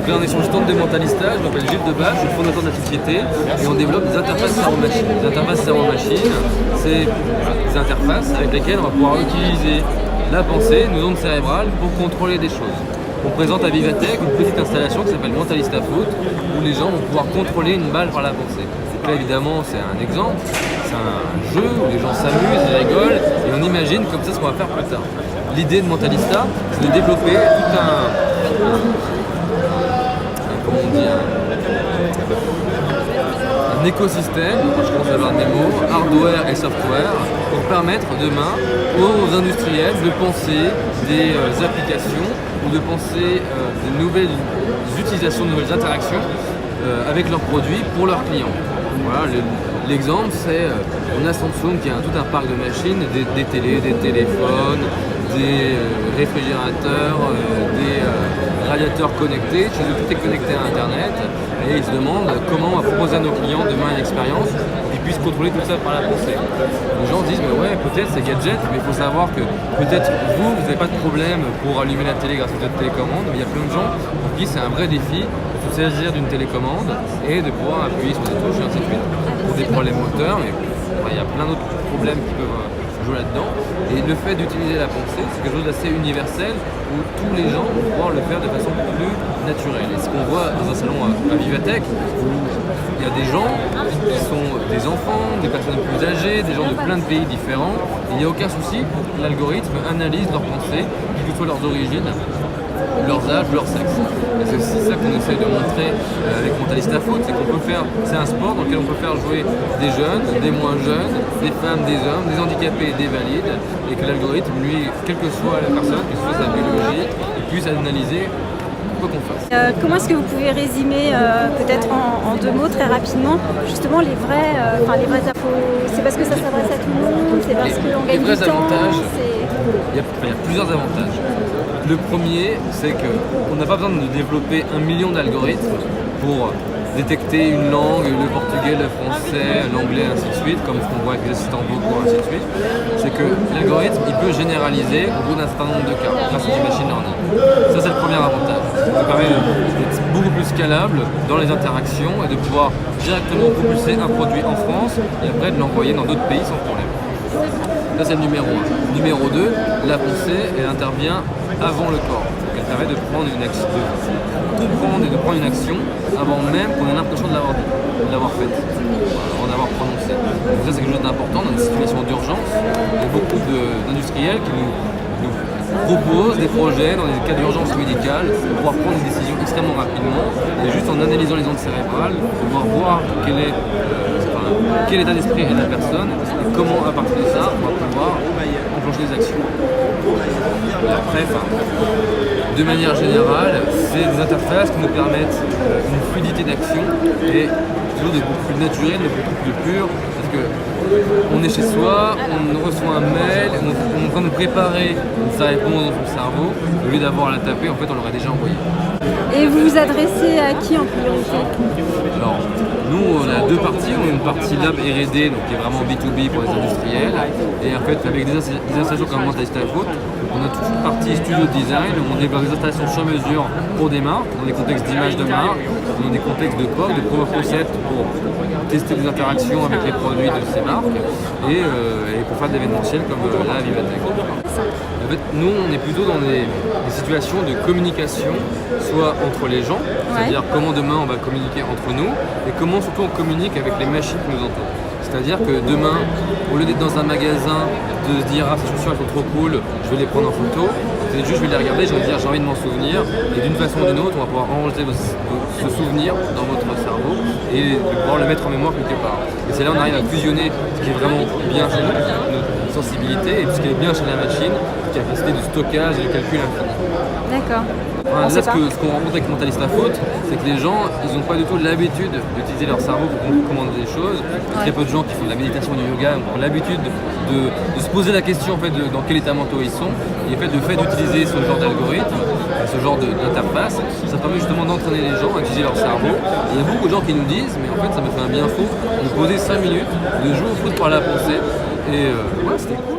Donc là, on est sur le stand de Mentalista. Je m'appelle Gilles Debache, je suis le fondateur de la société et on développe des interfaces cerveau-machine. Les interfaces cerveau-machine, c'est des interfaces avec lesquelles on va pouvoir utiliser la pensée, nos ondes cérébrales pour contrôler des choses. On présente à Vivatech une petite installation qui s'appelle Mentalista Foot où les gens vont pouvoir contrôler une balle par la pensée. Donc là, évidemment, c'est un exemple, c'est un jeu où les gens s'amusent, ils rigolent et on imagine comme ça ce qu'on va faire plus tard. L'idée de Mentalista, c'est de développer tout un écosystème, je commence à avoir des mots, hardware et software, pour permettre demain aux industriels de penser des applications ou de penser des nouvelles utilisations, de nouvelles interactions avec leurs produits pour leurs clients. Voilà, l'exemple c'est, on a Samsung qui a tout un parc de machines, des télés, des téléphones, des réfrigérateurs, des radiateurs connectés, tout est connecté à Internet et ils se demandent comment on va proposer à nos clients demain une expérience qui puisse contrôler tout ça par la pensée. Les gens se disent mais ouais peut-être c'est gadget, mais il faut savoir que peut-être vous n'avez pas de problème pour allumer la télé grâce à votre télécommande, mais il y a plein de gens pour qui c'est un vrai défi de se saisir d'une télécommande et de pouvoir appuyer sur des touches et ainsi de suite. Pour des problèmes moteurs, mais il y a plein d'autres problèmes qui peuvent jouer là-dedans. Et le fait d'utiliser la pensée, c'est quelque chose d'assez universel où tous les gens vont pouvoir le faire de façon plus naturelle. Et ce qu'on voit dans un salon à Vivatech, où il y a des gens qui sont des enfants, des personnes plus âgées, des gens de plein de pays différents, et il n'y a aucun souci pour que l'algorithme analyse leurs pensées, quelles que soient leurs origines, leurs âges, leur sexe. Et c'est aussi ça qu'on essaie de montrer avec Mentalista Foot, c'est qu'on peut faire, c'est un sport dans lequel on peut faire jouer des jeunes, des moins jeunes, des femmes, des hommes, des handicapés, des valides, et que l'algorithme, lui, quelle que soit la personne, quelle que soit sa biologie, il puisse analyser quoi qu'on fasse. Comment est-ce que vous pouvez résumer, peut-être en deux mots, très rapidement, justement les vrais infos? C'est parce que ça s'adresse à tout le monde, c'est parce qu'on gagne du temps. Il y a plusieurs avantages. Le premier, c'est qu'on n'a pas besoin de développer 1 million d'algorithmes pour détecter une langue, le portugais, le français, l'anglais, ainsi de suite, comme ce qu'on voit avec les assistants vocaux, ainsi de suite. C'est que l'algorithme, il peut généraliser au bout d'un certain nombre de cas, grâce à du machine learning. Ça, c'est le premier avantage. Ça permet d'être beaucoup plus scalable dans les interactions et de pouvoir directement propulser un produit en France et après de l'envoyer dans d'autres pays sans problème. Ça, c'est le numéro 1. Numéro 2, la pensée, elle intervient avant le corps. Elle permet de prendre une action, de comprendre et de prendre une action avant même qu'on ait l'impression de l'avoir faite, avant d'avoir prononcé. Donc ça, c'est quelque chose d'important dans une situation d'urgence. Il y a beaucoup d'industriels qui nous proposent des projets dans des cas d'urgence médicale pour pouvoir prendre des décisions extrêmement rapidement et juste en analysant les ondes cérébrales, pouvoir voir quel état d'esprit est la personne et comment à partir de ça on va pouvoir enclencher des actions. Et après, de manière générale, c'est des interfaces qui nous permettent une fluidité d'action et toujours de beaucoup plus naturel, de beaucoup plus pur, parce que on est chez soi, on reçoit un mail, on est en train de préparer sa réponse dans son cerveau, au lieu d'avoir à la taper, en fait on l'aurait déjà envoyé. Et vous vous adressez à qui en priorité? Alors, nous on a deux parties, on a une partie lab R&D, donc qui est vraiment B2B pour les industriels, et en fait avec des installations comme Mentalista Foot, on a toute une partie studio design, où on développe des installations sur mesure pour des marques, dans des contextes d'image de marque, dans des contextes de POC, de proof of concept pour tester des interactions avec les produits de ces marques et pour faire de l'événementiel comme là à Vivatech. En fait, nous on est plutôt dans des situations de communication, soit entre les gens, c'est-à-dire comment demain on va communiquer entre nous et comment surtout on communique avec les machines qui nous entourent. C'est-à-dire que demain, au lieu d'être dans un magasin, de se dire ah ces chaussures elles sont trop cool, je vais les prendre en photo, c'est juste je vais les regarder, je vais dire j'ai envie de m'en souvenir et d'une façon ou d'une autre on va pouvoir enregistrer ce souvenir dans votre cerveau et pouvoir le mettre en mémoire quelque part. Et c'est là on arrive à fusionner ce qui est vraiment bien chez nous, notre sensibilité, et ce qui est bien chez la machine, qui a la capacité de stockage et de calcul infini. D'accord. Là, ce qu'on rencontre avec Mentalista Foot, c'est que les gens, ils n'ont pas du tout l'habitude d'utiliser leur cerveau pour commander des choses. Très peu de gens qui font de la méditation, du yoga, ont l'habitude de se poser la question en fait, dans quel état mentaux ils sont. Et le fait d'utiliser ce genre d'algorithme, ce genre d'interface, ça permet justement d'entraîner les gens à utiliser leur cerveau. Et il y a beaucoup de gens qui nous disent, mais en fait ça me fait un bien fou de poser 5 minutes, de jouer au foot par la pensée. Et ouais, c'était cool.